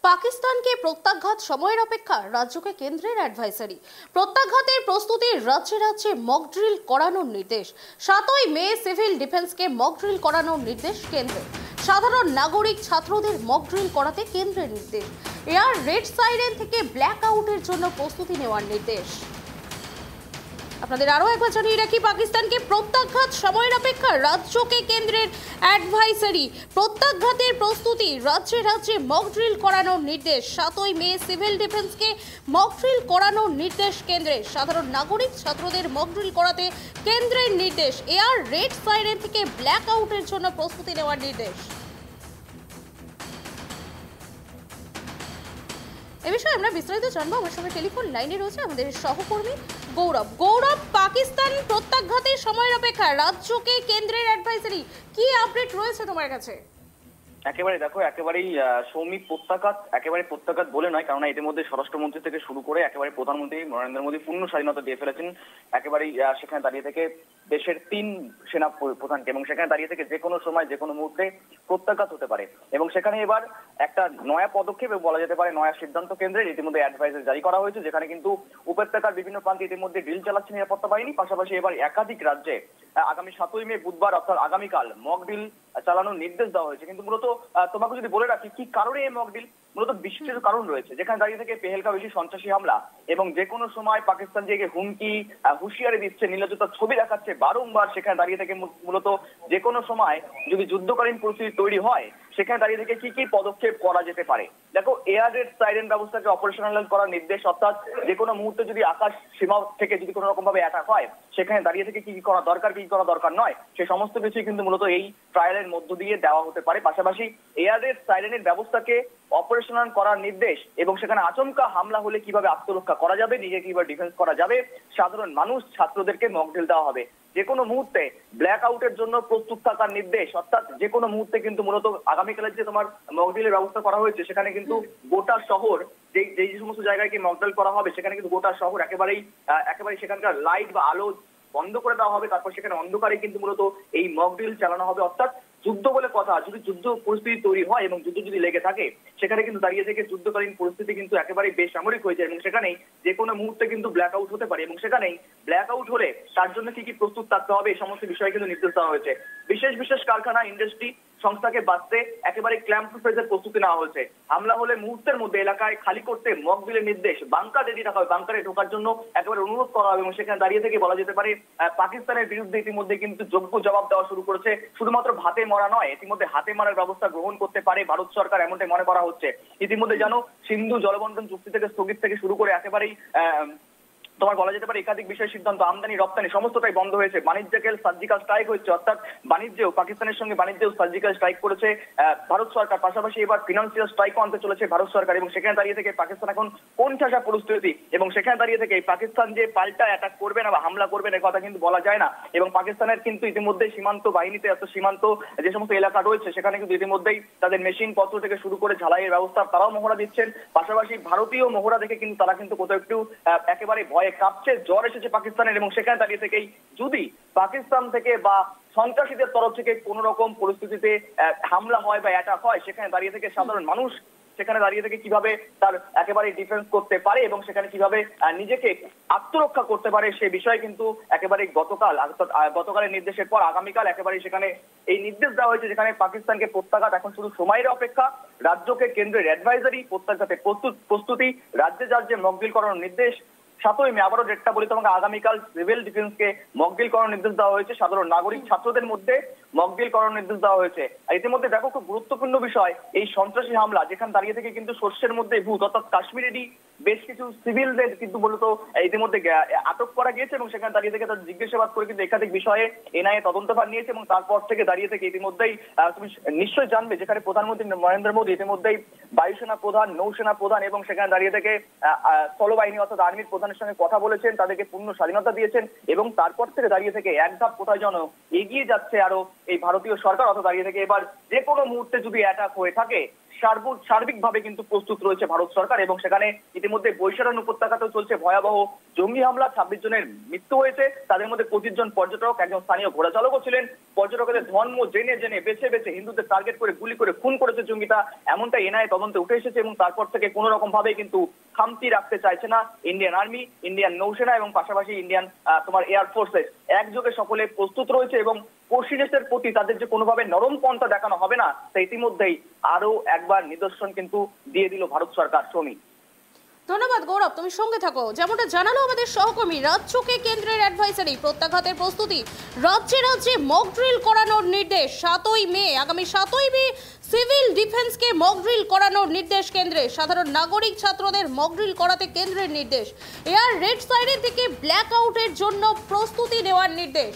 পাকিস্তানকে প্রত্যাঘাত সময়ের অপেক্ষা, রাজ্যকে কেন্দ্রের অ্যাডভাইসারি। প্রত্যাঘাতের প্রস্তুতি, রাজ্যে রাজ্যে মক ড্রিল করানোর নির্দেশ। 7ই মে সিভিল ডিফেন্সকে মক ড্রিল করানোর নির্দেশ কেন্দ্রের। সাধারণ নাগরিক ছাত্রদের মক ড্রিল করাতে কেন্দ্রের নির্দেশ। এয়ার রেড সাইরেন থেকে ব্ল্যাক আউটের জন্য প্রস্তুতি নেওয়ার নির্দেশ। আপনাদের আরো একবার জানিয়ে রাখি, পাকিস্তানকে প্রত্যাঘাত সময়ের অপেক্ষা, রাজ্যকে কেন্দ্রের অ্যাডভাইসারি। প্রত্যাঘাতের প্রস্তুতি, রাজ্যে রাজ্যে মক ড্রিল করানোর নির্দেশ। 7ই মে সিভিল ডিফেন্সকে মক ড্রিল করানোর নির্দেশ কেন্দ্রের। সাধারণ নাগরিক ছাত্রদের মক ড্রিল করাতে কেন্দ্রের নির্দেশ। এয়ার রেড সাইরেন থেকে ব্ল্যাক আউটের জন্য প্রস্তুতি নেওয়ার নির্দেশ। এ বিষয়ে আমরা বিস্তারিত জানবো। আমার সঙ্গে টেলিফোন লাইনে রয়েছে আমাদের সহকর্মী গৌরব। গৌরব, পাকিস্তান প্রত্যাঘাতের সময়ের অপেক্ষা, রাজ্যকে কেন্দ্রের অ্যাডভাইসারি, কি আপডেট রয়েছে তোমার কাছে? একেবারে দেখো, একেবারেই সৌমিক প্রত্যাঘাত, একেবারে প্রত্যাঘাত বলে নয়, কারণ ইতিমধ্যে স্বরাষ্ট্রমন্ত্রী থেকে শুরু করে একেবারে প্রধানমন্ত্রী নরেন্দ্র মোদী পূর্ণ স্বাধীনতা দিয়ে ফেলেছেন একেবারেই সেখানে দাঁড়িয়ে থেকে দেশের 3 সেনা প্রধানকে, এবং সেখানে দাঁড়িয়ে থেকে যে কোনো সময় যে কোনো মুহূর্তে প্রত্যাঘাত হতে পারে। এবং সেখানে এবার একটা নয়া পদক্ষেপ বলা যেতে পারে, নয়া সিদ্ধান্ত কেন্দ্রের ইতিমধ্যে অ্যাডভাইজারি জারি করা হয়েছে, যেখানে কিন্তু উপত্যকার বিভিন্ন প্রান্তে ইতিমধ্যে ড্রিল চালাচ্ছে নিরাপত্তা বাহিনী। পাশাপাশি এবার একাধিক রাজ্যে আগামী 7ই মে বুধবার অর্থাৎ আগামীকাল মক ড্রিল চালানোর নির্দেশ দেওয়া হয়েছে। কিন্তু মূলত তোমাকে যদি বলে রাখি কি কারণে এই মক ড্রিল, মূলত বিশেষ কারণ রয়েছে, যেখানে দাঁড়িয়ে থেকে পেহেলগাঁও সন্ত্রাসী হামলা এবং যে কোনো সময় পাকিস্তান যে হুমকি হুঁশিয়ারি দিচ্ছে, নীলজতার ছবি দেখাচ্ছে বারংবার, সেখানে দাঁড়িয়ে থেকে মূলত যে কোনো সময় যদি যুদ্ধকালীন পরিস্থিতি তৈরি হয়, সেখানে দাঁড়িয়ে থেকে কি কি পদক্ষেপ করা যেতে পারে। দেখো, এয়ার রেড সাইরেন ব্যবস্থাকে অপারেশনাল করার নির্দেশ, অর্থাৎ যে কোনো মুহূর্তে যদি আকাশ সীমা থেকে যদি কোনো রকম ভাবে অ্যাটাক হয়, সেখানে দাঁড়িয়ে থেকে কি কি করা দরকার, কি করা দরকার নয়, সে সমস্ত কিছুই কিন্তু মূলত এই ট্রায়ালের মধ্য দিয়ে দেওয়া হতে পারে। পাশাপাশি এয়ার রেড সাইরেনের ব্যবস্থাকে অপারেশনাল করার নির্দেশ, এবং সেখানে আচমকা হামলা হলে কিভাবে আত্মরক্ষা করা যাবে, নিজেকে কিভাবে ডিফেন্স করা যাবে, সাধারণ মানুষ ছাত্রদেরকে মক ড্রিল দেওয়া হবে। যে কোনো মুহূর্তে ব্ল্যাক আউটের জন্য প্রস্তুত থাকার নির্দেশ, অর্থাৎ যে কোনো মুহূর্তে কিন্তু মূলত আগামীকালের যে তোমার মক ড্রিলের ব্যবস্থা করা হয়েছে, সেখানে কিন্তু গোটা শহর যে সমস্ত জায়গায় কি মক ড্রিল করা হবে, সেখানে কিন্তু গোটা শহর একেবারেই সেখানকার লাইট বা আলো বন্ধ করে দেওয়া হবে। তারপর সেখানে অন্ধকারে কিন্তু মূলত এই মক ড্রিল চালানো হবে। অর্থাৎ যুদ্ধ বলে কথা, যদি যুদ্ধ পরিস্থিতি তৈরি হয় এবং যুদ্ধ যদি লেগে থাকে, সেখানে কিন্তু দাঁড়িয়ে থেকে যুদ্ধকালীন পরিস্থিতি কিন্তু একেবারেই বেসামরিক হয়ে যায়, এবং সেখানেই যে কোনো মুহূর্তে কিন্তু ব্ল্যাক আউট হতে পারে। এবং সেখানেই ব্ল্যাক আউট হলে তার জন্য কি কি প্রস্তুত থাকতে হবে, এই সমস্ত বিষয়ে কিন্তু নির্দেশ দেওয়া হয়েছে। বিশেষ বিশেষ কারখানা, ইন্ডাস্ট্রি সংস্থাকে বাঁচতে একেবারে ক্ল্যাম্প ফেজের প্রস্তুতি নেওয়া হয়েছে। হামলা হলে মুহূর্তের মধ্যে এলাকায় খালি করতে মক ড্রিলের নির্দেশ, বাংকার রেডি রাখা হবে, বাংকারে ঢোকার জন্য একেবারে অনুরোধ করা হবে। এবং সেখানে দাঁড়িয়ে থেকে বলা যেতে পারে পাকিস্তানের বিরুদ্ধে ইতিমধ্যে কিন্তু যোগ্য জবাব দেওয়া শুরু করেছে। শুধুমাত্র ভাতে মরা নয়, ইতিমধ্যে হাতে মারার ব্যবস্থা গ্রহণ করতে পারে ভারত সরকার, এমনটাই মনে করা হচ্ছে। ইতিমধ্যে জানো, সিন্ধু জলবন্টন চুক্তি থেকে স্থগিত থেকে শুরু করে একেবারেই তোমার বলা যেতে পারে একাধিক বিষয় সিদ্ধান্ত, আমদানি রপ্তানি সমস্তটাই বন্ধ হয়েছে। বাণিজ্যিক সার্জিক্যাল স্ট্রাইক হচ্ছে, অর্থাৎ বাণিজ্যেও পাকিস্তানের সঙ্গে বাণিজ্যেও সার্জিক্যাল স্ট্রাইক করেছে ভারত সরকার। পাশাপাশি এবার ফিনান্সিয়াল স্ট্রাইকও আনতে চলেছে ভারত সরকার। এবং সেখানে দাঁড়িয়ে থেকে পাকিস্তান এখন কোণঠাসা পরিস্থিতি, এবং সেখানে দাঁড়িয়ে থেকে পাকিস্তান যে পাল্টা অ্যাটাক করবে না বা হামলা করবে না, কথা কিন্তু বলা যায় না। এবং পাকিস্তানের কিন্তু ইতিমধ্যে সীমান্ত বাহিনীতে, সীমান্ত যে সমস্ত এলাকা রয়েছে, সেখানে কিন্তু ইতিমধ্যেই তাদের মেশিন পত্র থেকে শুরু করে ঝালাইয়ের ব্যবস্থা তারাও মহড়া দিচ্ছেন। পাশাপাশি ভারতীয় মহড়া দেখে কিন্তু তারা কিন্তু কোথাও একটু একেবারে ভয়ে কাঁপছে, জ্বর এসেছে পাকিস্তানের। এবং সেখানে দাঁড়িয়ে থেকেই যদি পাকিস্তান থেকে বা সন্ত্রাসীদের তরফ থেকে কোন রকম পরিস্থিতিতে হামলা হয় বা অ্যাটাক হয়, সেখানে দাঁড়িয়ে থেকে সাধারণ মানুষ সেখানে দাঁড়িয়ে থেকে কিভাবে তার একেবারে ডিফেন্স করতে পারে এবং সেখানে কিভাবে নিজেকে আত্মরক্ষা করতে পারে, সে বিষয়ে কিন্তু একেবারে গতকালের নির্দেশের পর আগামীকাল একেবারে সেখানে এই নির্দেশ দেওয়া হয়েছে, যেখানে পাকিস্তানকে প্রত্যাঘাত এখন শুধু সময়ের অপেক্ষা, রাজ্যকে কেন্দ্রের অ্যাডভাইজারি, প্রত্যাঘাতে প্রস্তুতি, রাজ্যে রাজ্যে মক ড্রিল করানোর নির্দেশ। 7ই মে, আবারও ডেটটা বলি তোমাকে, আগামীকাল সিভিল ডিফেন্সকে মক ড্রিল করানোর নির্দেশ দেওয়া হয়েছে। সাধারণ নাগরিক ছাত্রদের মধ্যে মক ড্রিল করানোর নির্দেশ দেওয়া হয়েছে। আর ইতিমধ্যে দেখো, খুব গুরুত্বপূর্ণ বিষয়, এই সন্ত্রাসী হামলা যেখানে দাঁড়িয়ে থেকে কিন্তু শস্যের মধ্যে ভূত, অর্থাৎ কাশ্মীরেরই বেশ কিছু সিভিলদের কিন্তু মূলত ইতিমধ্যে আটক করা গিয়েছে, এবং সেখানে দাঁড়িয়ে থেকে তার জিজ্ঞাসাবাদ করে কিন্তু একাধিক বিষয়ে এনআইএ তদন্তভার নিয়েছে। এবং তারপর থেকে দাঁড়িয়ে থেকে ইতিমধ্যেই তুমি নিশ্চয়ই জানবে, যেখানে প্রধানমন্ত্রী নরেন্দ্র মোদী ইতিমধ্যেই বায়ুসেনা প্রধান, নৌসেনা প্রধান এবং সেখানে দাঁড়িয়ে থেকে স্থলবাহিনী অর্থাৎ আর্মির প্রধানের সঙ্গে কথা বলেছেন, তাদেরকে পূর্ণ স্বাধীনতা দিয়েছেন। এবং তারপর থেকে দাঁড়িয়ে থেকে এক ধাপ কোথায় যেন এগিয়ে যাচ্ছে আরো এই ভারতীয় সরকার অত দাঁড়িয়ে থেকে এবার যে কোনো মুহূর্তে যদি অ্যাটাক হয়ে থাকে সার্বিকভাবে কিন্তু প্রস্তুত রয়েছে ভারত সরকার। এবং সেখানে ইতিমধ্যে বৈশারণ উপত্যকাতেও চলছে ভয়াবহ জঙ্গি হামলা। 26 জনের মৃত্যু হয়েছে, তাদের মধ্যে 25 জন পর্যটক, একজন স্থানীয় ঘোড়া চালকও ছিলেন। পর্যটকদের ধর্ম জেনে জেনে বেছে বেছে হিন্দুদের টার্গেট করে গুলি করে খুন করেছে জঙ্গিটা, এমনটা এনআইএ তদন্তে উঠে এসেছে। এবং তারপর থেকে কোনো রকম ভাবে কিন্তু খামতি রাখতে চাইছে না ইন্ডিয়ান আর্মি, ইন্ডিয়ান নৌসেনা এবং পাশাপাশি ইন্ডিয়ান এয়ার ফোর্সেস একযোগে সকলে প্রস্তুত রয়েছে। এবং পড়শি দেশের প্রতি তাদের যে কোনোভাবে নরম পন্থা দেখানো হবে না, তা ইতিমধ্যেই আরো একবার নিদর্শন কিন্তু দিয়ে দিল ভারত সরকার। শ্রমিক, ধন্যবাদ গৌরব, তুমি সঙ্গে থাকো। যেমনটা জানালো আমাদের সহকর্মী, রাজ্যকে কেন্দ্রের অ্যাডভাইসারি, প্রত্যাঘাতের প্রস্তুতি, রাজ্যে রাজ্যে মক ড্রিল করানোর নির্দেশ। 7ই মে, আগামী 7ই মে সিভিল ডিফেন্সকে মক ড্রিল করানোর নির্দেশ কেন্দ্রের। সাধারণ নাগরিক ছাত্রদের মক ড্রিল করাতে কেন্দ্রের নির্দেশ। এয়ার রেড সাইডের দিকে ব্ল্যাক আউটের জন্য প্রস্তুতি নেওয়ার নির্দেশ।